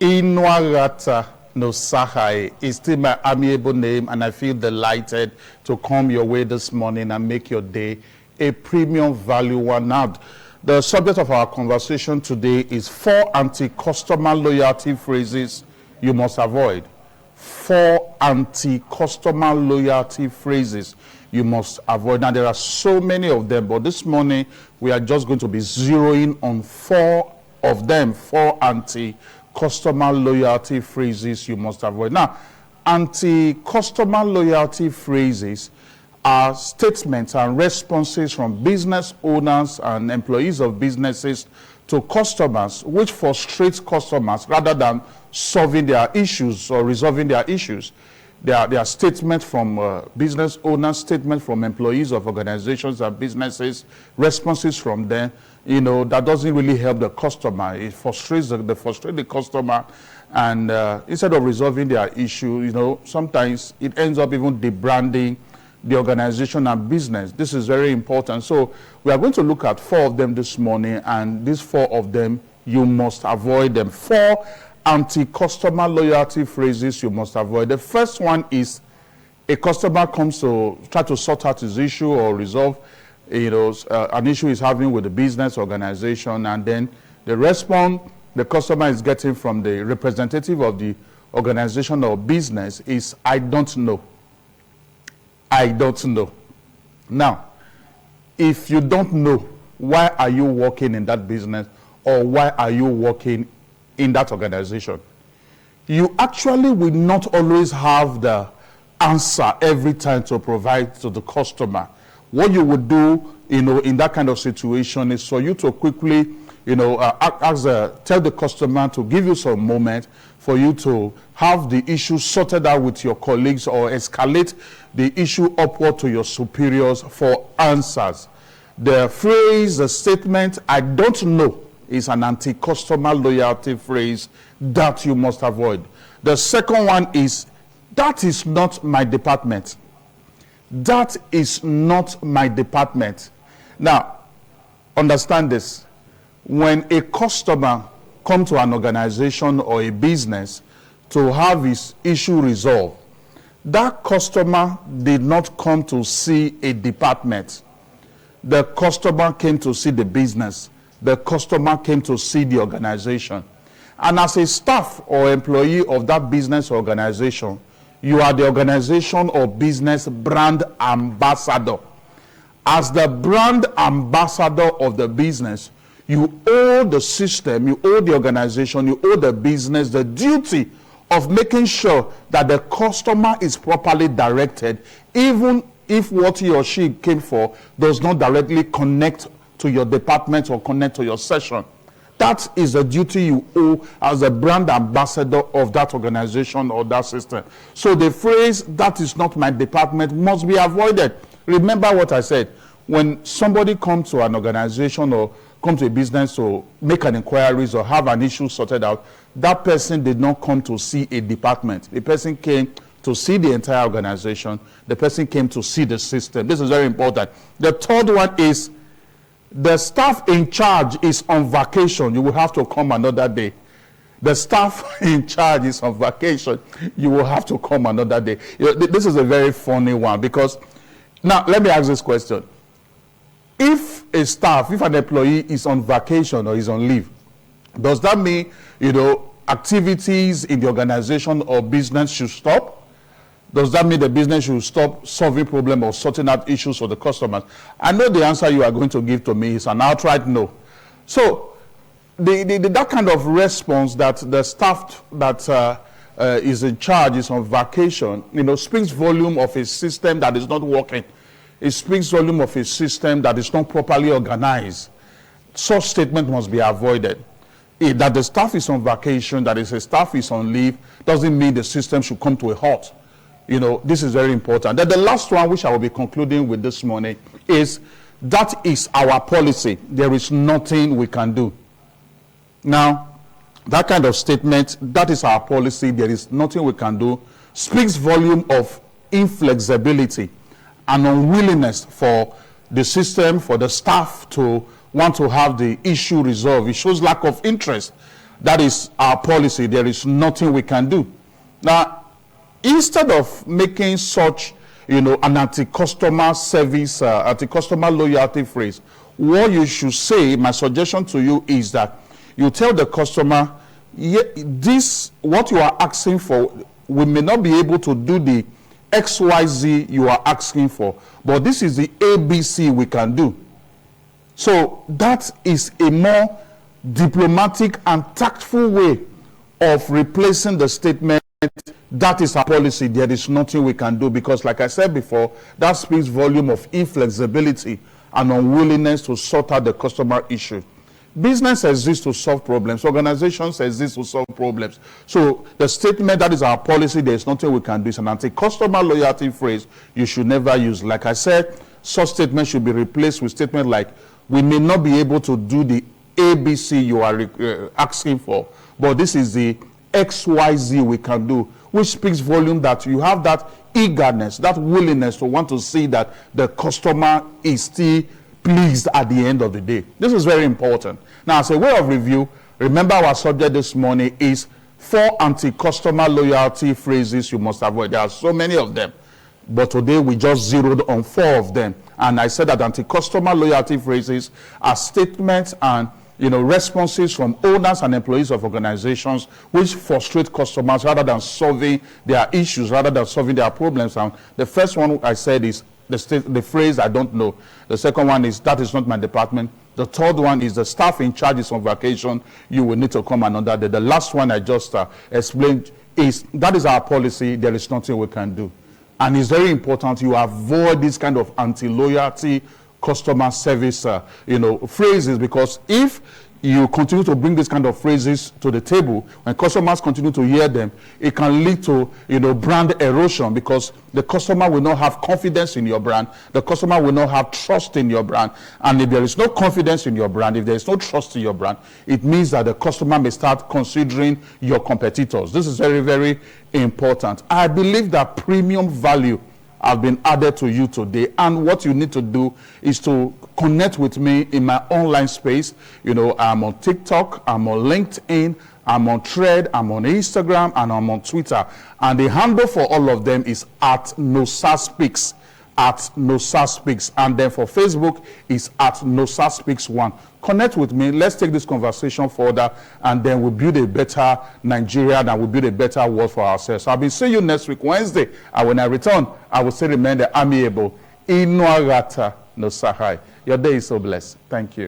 Inwarata no Sahai is still my amiable name, and I feel delighted to come your way this morning and make your day a premium value one. Now, the subject of our conversation today is 4 anti-customer loyalty phrases you must avoid. 4 anti-customer loyalty phrases you must avoid. Now, there are so many of them, but this morning we are just going to be zeroing on 4 of them, 4 anti-customer loyalty phrases you must avoid. Now, anti-customer loyalty phrases are statements and responses from business owners and employees of businesses to customers which frustrate customers rather than solving their issues or resolving their issues. They are statements from business owners, statements from employees of organizations and businesses, responses from them, that doesn't really help the customer. It frustrates the customer, and instead of resolving their issue, sometimes it ends up even debranding the organization and business. This is very important. So we are going to look at 4 of them this morning, and these 4 of them, you must avoid them. 4 anti-customer loyalty phrases you must avoid. The first one is a customer comes to try to sort out his issue or resolve an issue he's having with the business organization, and then the response the customer is getting from the representative of the organization or business is, "I don't know. I don't know." Now, if you don't know, why are you working in that business, or why are you working in that organization? You actually will not always have the answer every time to provide to the customer. What you would do, in that kind of situation is for you to quickly, tell the customer to give you some moment for you to have the issue sorted out with your colleagues, or escalate the issue upward to your superiors for answers. The phrase, the statement, "I don't know," is an anti-customer loyalty phrase that you must avoid. The second one is, "That is not my department." That is not my department. Now, understand this. When a customer comes to an organization or a business to have his issue resolved, that customer did not come to see a department. The customer came to see the business. The customer came to see the organization. And as a staff or employee of that business organization, you are the organization or business brand ambassador. As the brand ambassador of the business, you owe the system, you owe the organization, you owe the business the duty of making sure that the customer is properly directed, even if what he or she came for does not directly connect to your department or connect to your session. That is a duty you owe as a brand ambassador of that organization or that system. So the phrase, "That is not my department," must be avoided. Remember what I said. When somebody comes to an organization or come to a business to make an inquiries or have an issue sorted out, that person did not come to see a department. The person came to see the entire organization. The person came to see the system. This is very important. The third one is, the staff in charge is on vacation. You will have to come another day. The staff in charge is on vacation. You will have to come another day. This is a very funny one, because now let me ask this question. If an employee is on vacation or is on leave, does that mean, activities in the organization or business should stop? Does that mean the business should stop solving problems or sorting out issues for the customers? I know the answer you are going to give to me is an outright no. So that kind of response, that the staff that is in charge is on vacation, speaks volume of a system that is not working. It speaks volume of a system that is not properly organized. Such statement must be avoided. That the staff is on vacation, that is, the staff is on leave, doesn't mean the system should come to a halt. This is very important. Then the last one, which I will be concluding with this morning, is, "That is our policy. There is nothing we can do." Now, that kind of statement, "That is our policy, there is nothing we can do," speaks volume of inflexibility and unwillingness for the system, for the staff to want to have the issue resolved. It shows lack of interest That is our policy. There is nothing we can do. Now, instead of making such, an anti-customer service, anti-customer loyalty phrase, what you should say, my suggestion to you is that you tell the customer, yeah, this, what you are asking for, we may not be able to do the XYZ you are asking for, but this is the ABC we can do. So that is a more diplomatic and tactful way of replacing the statement, that is our policy, there is nothing we can do, because like I said before, that speaks volume of inflexibility and unwillingness to sort out the customer issue. Business exists to solve problems. Organizations exist to solve problems. So the statement, that is our policy, there is nothing we can do, is an anti-customer loyalty phrase you should never use. Like I said, such statements should be replaced with statements like, we may not be able to do the ABC you are asking for, but this is the XYZ we can do, which speaks volume that you have that eagerness, that willingness to want to see that the customer is still pleased at the end of the day. This is very important. Now, as a way of review, remember our subject this morning is 4 anti-customer loyalty phrases you must avoid. There are so many of them, but today we just zeroed on 4 of them. And I said that anti-customer loyalty phrases are statements and responses from owners and employees of organizations which frustrate customers rather than solving their issues, rather than solving their problems. And the first one I said is the phrase, I don't know. The second one is, that is not my department. The third one is, the staff in charge is on vacation, you will need to come another day. The last one I just explained is, that is our policy, there is nothing we can do. And it's very important you avoid this kind of anti-loyalty customer service phrases, because if you continue to bring this kind of phrases to the table, when customers continue to hear them, it can lead to brand erosion, because the customer will not have confidence in your brand, the customer will not have trust in your brand. And if there is no confidence in your brand, if there is no trust in your brand, it means that the customer may start considering your competitors. This is very, very important. I believe that premium value have been added to you today, and what you need to do is to connect with me in my online space. I'm on TikTok, I'm on LinkedIn, I'm on Thread, I'm on Instagram, and I'm on Twitter, and the handle for all of them is @NosaSpeaks, @NosaSpeaks, and then for Facebook is @NosaSpeaks1. Connect with me, let's take this conversation further, and then we'll build a better Nigeria, and we'll build a better world for ourselves. So I'll be seeing you next week, Wednesday, and when I return, I will say, remain amiable. Inu agata no sahai. Your day is so blessed. Thank you.